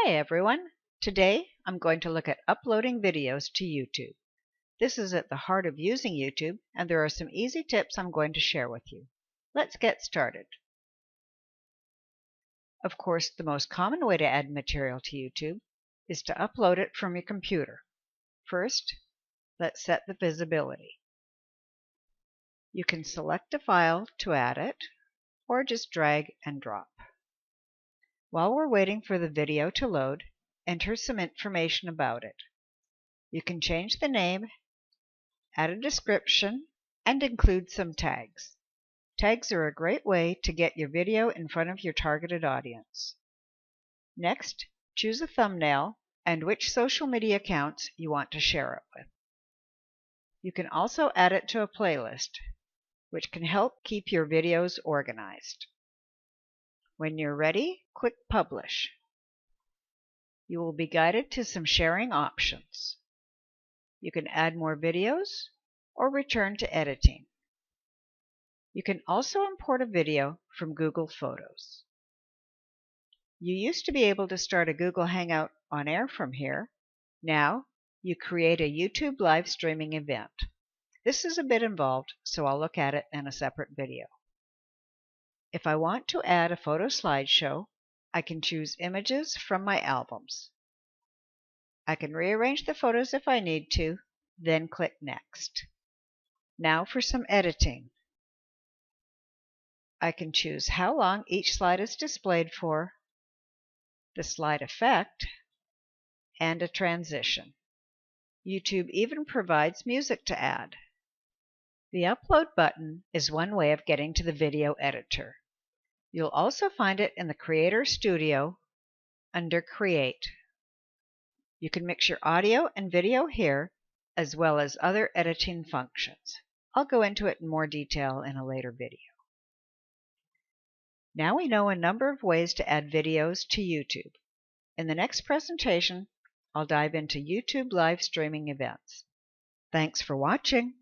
Hi everyone! Today I'm going to look at uploading videos to YouTube. This is at the heart of using YouTube, and there are some easy tips I'm going to share with you. Let's get started. Of course, the most common way to add material to YouTube is to upload it from your computer. First, let's set the visibility. You can select a file to add it, or just drag and drop. While we're waiting for the video to load, enter some information about it. You can change the name, add a description, and include some tags. Tags are a great way to get your video in front of your targeted audience. Next, choose a thumbnail and which social media accounts you want to share it with. You can also add it to a playlist, which can help keep your videos organized. When you're ready, click Publish. You will be guided to some sharing options. You can add more videos or return to editing. You can also import a video from Google Photos. You used to be able to start a Google Hangout on air from here. Now, you create a YouTube live streaming event. This is a bit involved, so I'll look at it in a separate video. If I want to add a photo slideshow, I can choose images from my albums. I can rearrange the photos if I need to, then click Next. Now for some editing. I can choose how long each slide is displayed for, the slide effect, and a transition. YouTube even provides music to add. The Upload button is one way of getting to the video editor. You'll also find it in the Creator Studio under Create. You can mix your audio and video here, as well as other editing functions. I'll go into it in more detail in a later video. Now we know a number of ways to add videos to YouTube. In the next presentation, I'll dive into YouTube live streaming events. Thanks for watching.